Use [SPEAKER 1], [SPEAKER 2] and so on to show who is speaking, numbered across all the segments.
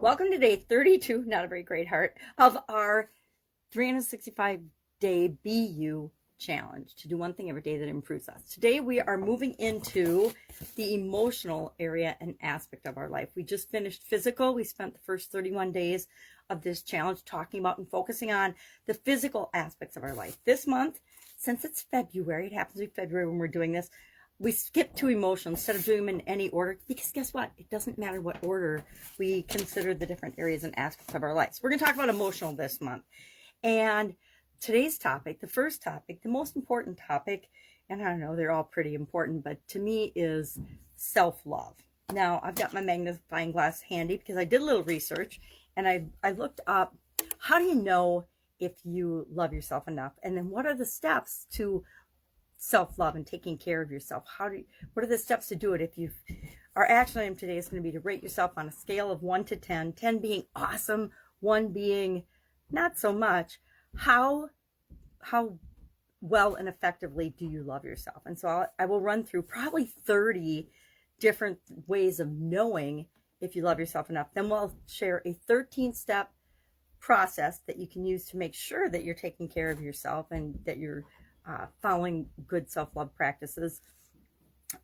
[SPEAKER 1] Welcome to day 32, not a very great heart, of our 365-day BU challenge to do one thing every day that improves us. Today we are moving into the emotional area and aspect of our life. We just finished physical. We spent the first 31 days of this challenge talking about and focusing on the physical aspects of our life. This month, since it's February, it happens to be February when we're doing this, we skip to emotional instead of doing them in any order, because guess what? It doesn't matter what order we consider the different areas and aspects of our lives. We're going to talk about emotional this month. And today's topic, the first topic, the most important topic, and I don't know, they're all pretty important, but to me is self-love. Now, I've got my magnifying glass handy because I did a little research and I looked up, how do you know if you love yourself enough? And then what are the steps to self-love and taking care of yourself? What are the steps to do it? Our action item today is going to be to rate yourself on a scale of 1 to 10, 10 being awesome, 1 being not so much. How well and effectively do you love yourself? And so I will run through probably 30 different ways of knowing if you love yourself enough. Then we'll share a 13-step process that you can use to make sure that you're taking care of yourself and that you're following good self-love practices.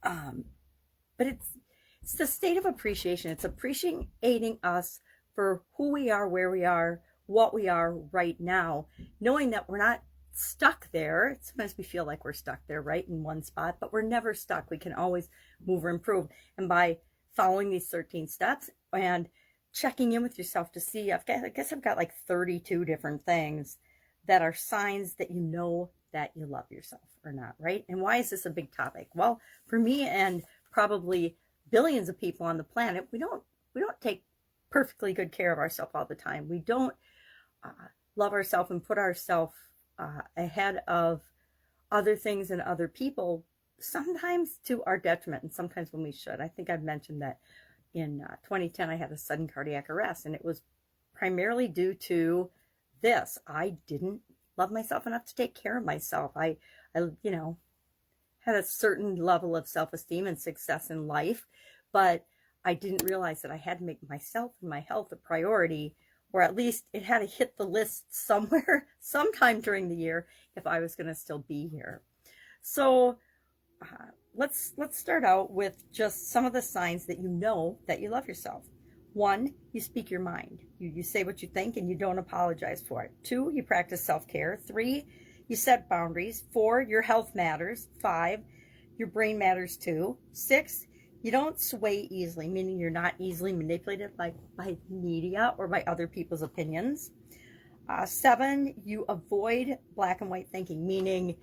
[SPEAKER 1] But it's the state of appreciation. It's appreciating us for who we are, where we are, what we are right now, knowing that we're not stuck there. Sometimes we feel like we're stuck there, right, in one spot, but we're never stuck. We can always move or improve. And by following these 13 steps and checking in with yourself to see, I guess I've got like 32 different things that are signs that you know that you love yourself or not, right? And why is this a big topic? Well, for me and probably billions of people on the planet, we don't take perfectly good care of ourselves all the time. We don't love ourselves and put ourselves ahead of other things and other people, sometimes to our detriment and sometimes when we should. I think I've mentioned that in 2010 I had a sudden cardiac arrest, and it was primarily due to this. I didn't love myself enough to take care of myself. I had a certain level of self-esteem and success in life, but I didn't realize that I had to make myself and my health a priority, or at least it had to hit the list somewhere, sometime during the year, if I was going to still be here. So let's start out with just some of the signs that you know that you love yourself. 1, you speak your mind. You say what you think and you don't apologize for it. 2, you practice self-care. 3, you set boundaries. 4, your health matters. 5, your brain matters too. 6, you don't sway easily, meaning you're not easily manipulated by media or by other people's opinions. 7, you avoid black and white thinking, meaning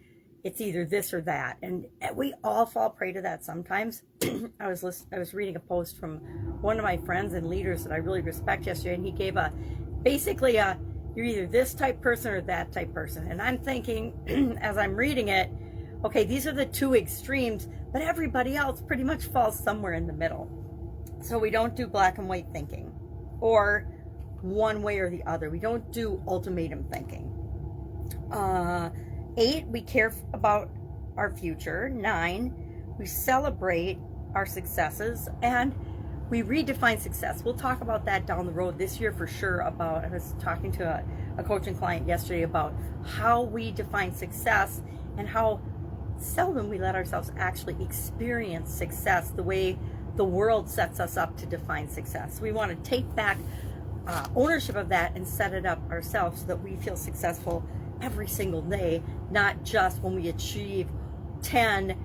[SPEAKER 1] it's either this or that. And we all fall prey to that sometimes. I was reading a post from one of my friends and leaders that I really respect yesterday, and he gave basically you're either this type person or that type person. And I'm thinking, as I'm reading it, okay, these are the 2 extremes, but everybody else pretty much falls somewhere in the middle. So we don't do black and white thinking or one way or the other. We don't do ultimatum thinking. 8, we care about our future. 9, we celebrate our successes, and we redefine success. We'll talk about that down the road this year for sure. I was talking to a coaching client yesterday about how we define success and how seldom we let ourselves actually experience success the way the world sets us up to define success. We want to take back ownership of that and set it up ourselves so that we feel successful every single day, not just when we achieve 10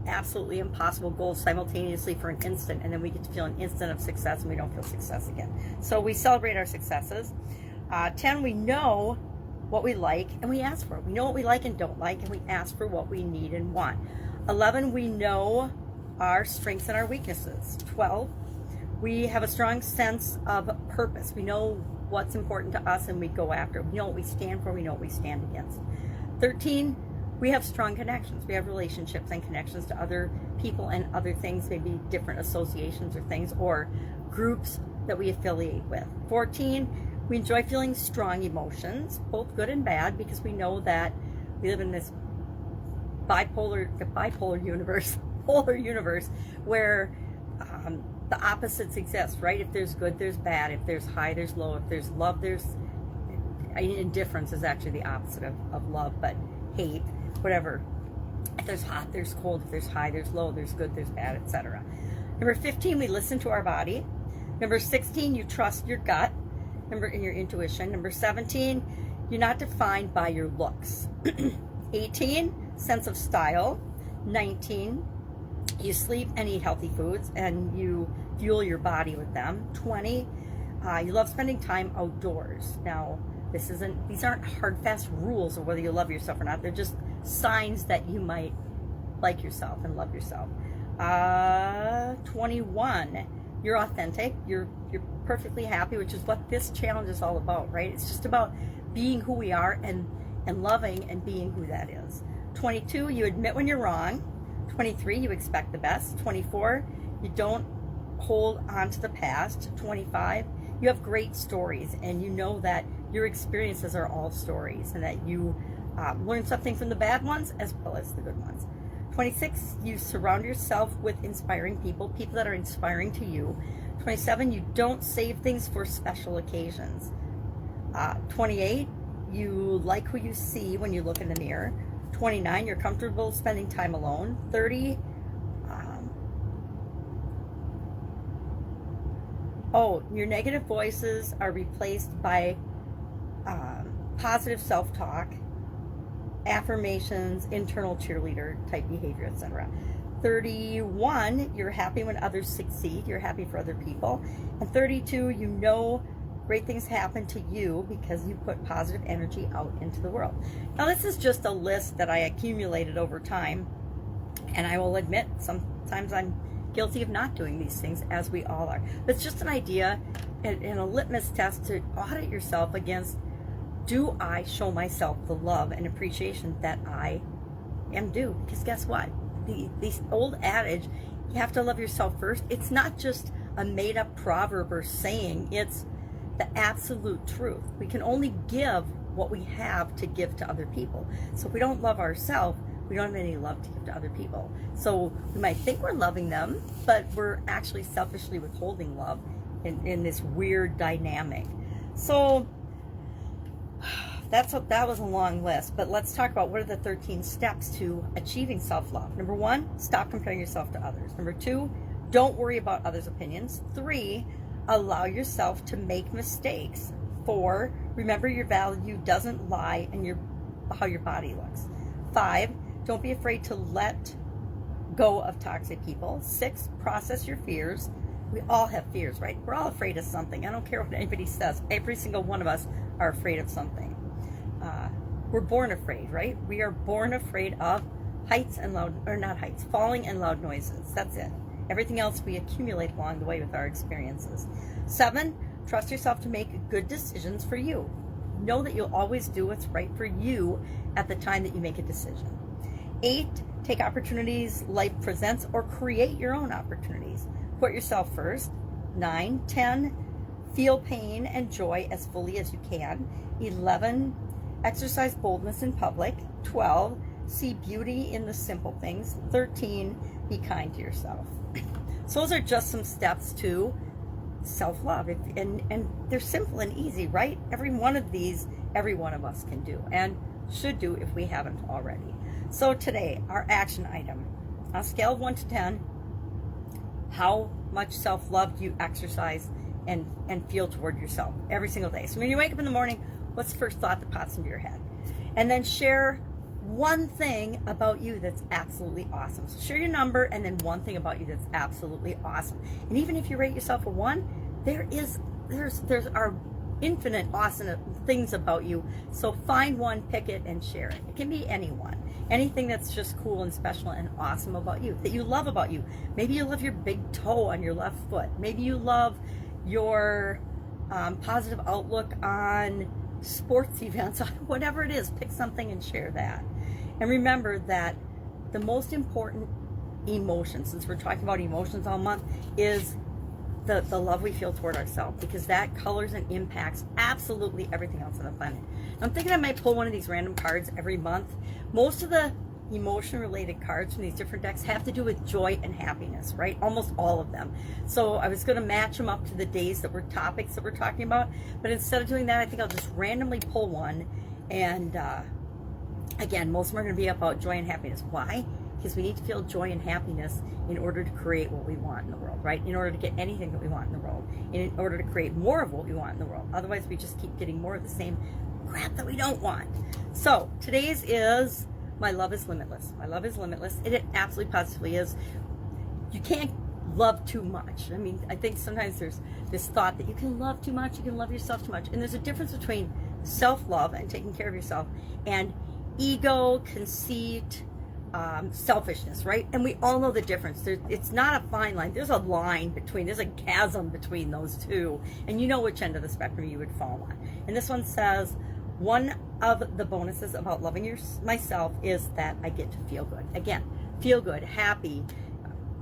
[SPEAKER 1] absolutely impossible goals simultaneously for an instant, and then we get to feel an instant of success and we don't feel success again. So we celebrate our successes. 10, we know what we like and we ask for it. We know what we like and don't like, and we ask for what we need and want. 11, we know our strengths and our weaknesses. 12, we have a strong sense of purpose. We know what's important to us and we go after it. We know what we stand for, we know what we stand against. 13, we have strong connections. We have relationships and connections to other people and other things, maybe different associations or things or groups that we affiliate with. 14, we enjoy feeling strong emotions, both good and bad, because we know that we live in this bipolar universe, polar universe, where the opposites exist, right? If there's good, there's bad. If there's high, there's low. If there's love, there's indifference is actually the opposite of love, but hate, whatever. If there's hot, there's cold. If there's high, there's low. There's good, there's bad, etc. Number 15, we listen to our body. Number 16, you trust your gut. In your intuition. Number 17, you're not defined by your looks. 18, sense of style. 19, you sleep and eat healthy foods and you fuel your body with them. 20, you love spending time outdoors. Now, these aren't hard, fast rules of whether you love yourself or not. They're just signs that you might like yourself and love yourself. 21, you're authentic. You're perfectly happy, which is what this challenge is all about, right? It's just about being who we are and loving and being who that is. 22, you admit when you're wrong. 23, you expect the best. 24, you don't hold on to the past. 25, you have great stories and you know that your experiences are all stories and that you learn something from the bad ones as well as the good ones. 26, you surround yourself with inspiring people that are inspiring to you. 27, you don't save things for special occasions. 28, you like who you see when you look in the mirror. 29, you're comfortable spending time alone. 30, your negative voices are replaced by positive self-talk, affirmations, internal cheerleader type behavior, etc. 31, you're happy when others succeed. You're happy for other people. And 32, you know great things happen to you because you put positive energy out into the world. Now, this is just a list that I accumulated over time, and I will admit sometimes I'm guilty of not doing these things, as we all are. But it's just an idea and a litmus test to audit yourself against, do I show myself the love and appreciation that I am due? Because guess what? The old adage, you have to love yourself first, it's not just a made-up proverb or saying, it's the absolute truth. We can only give what we have to give to other people. So if we don't love ourselves, we don't have any love to give to other people. So we might think we're loving them, but we're actually selfishly withholding love in this weird dynamic. So that was a long list, but let's talk about what are the 13 steps to achieving self-love. Number 1, stop comparing yourself to others. Number 2, don't worry about others' opinions. 3, allow yourself to make mistakes. 4, remember your value doesn't lie in how your body looks. 5, don't be afraid to let go of toxic people. 6, process your fears. We all have fears, right? We're all afraid of something. I don't care what anybody says. Every single one of us are afraid of something. We're born afraid, right? We are born afraid of heights and falling and loud noises. That's it. Everything else we accumulate along the way with our experiences. 7, trust yourself to make good decisions for you. Know that you'll always do what's right for you at the time that you make a decision. 8, take opportunities life presents or create your own opportunities. Put yourself first. 9, 10, feel pain and joy as fully as you can. 11, exercise boldness in public. 12, see beauty in the simple things. 13, be kind to yourself. So those are just some steps to self-love, and they're simple and easy, right? Every one of these, every one of us can do and should do if we haven't already. So today, our action item, on a scale of 1 to 10, how much self-love do you exercise and feel toward yourself every single day? So when you wake up in the morning, what's the first thought that pops into your head? And then share one thing about you that's absolutely awesome. So share your number and then one thing about you that's absolutely awesome. And even if you rate yourself a 1, there's our infinite awesome things about you. So find one, pick it, and share it. It can be anyone. Anything that's just cool and special and awesome about you, that you love about you. Maybe you love your big toe on your left foot. Maybe you love your positive outlook on sports events, whatever it is. Pick something and share that. And remember that the most important emotion, since we're talking about emotions all month, is the love we feel toward ourselves, because that colors and impacts absolutely everything else on the planet. I'm thinking I might pull one of these random cards every month. Most of the emotion related cards from these different decks have to do with joy and happiness, right? Almost all of them. So I was going to match them up to the days that were topics that we're talking about, but instead of doing that, I think I'll just randomly pull one. And again, most of them are going to be about joy and happiness. Why? Because we need to feel joy and happiness in order to create what we want in the world, right? In order to get anything that we want in the world, in order to create more of what we want in the world. Otherwise, we just keep getting more of the same crap that we don't want. So today's is my love is limitless. My love is limitless. It absolutely positively is. You can't love too much. I mean, I think sometimes there's this thought that you can love too much, you can love yourself too much. And there's a difference between self-love and taking care of yourself and ego, conceit, selfishness, right? And we all know the difference. It's not a fine line. There's a line between, there's a chasm between those two. And you know which end of the spectrum you would fall on. And this one says, one of the bonuses about loving myself is that I get to feel good. Again, feel good, happy.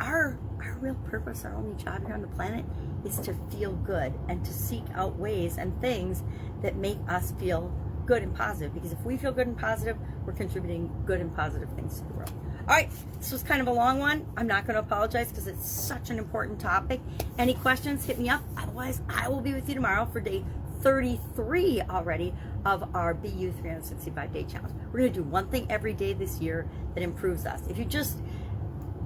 [SPEAKER 1] Our real purpose, our only job here on the planet is to feel good and to seek out ways and things that make us feel good and positive, because if we feel good and positive, we're contributing good and positive things to the world. All right, this was kind of a long one. I'm not going to apologize because it's such an important topic. Any questions, hit me up. Otherwise, I will be with you tomorrow for day 33 already of our BU 365-day challenge. We're going to do one thing every day this year that improves us. If you just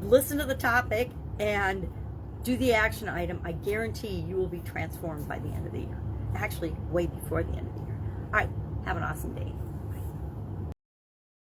[SPEAKER 1] listen to the topic and do the action item, I guarantee you will be transformed by the end of the year. Actually, way before the end of the year. All right. Have an awesome day.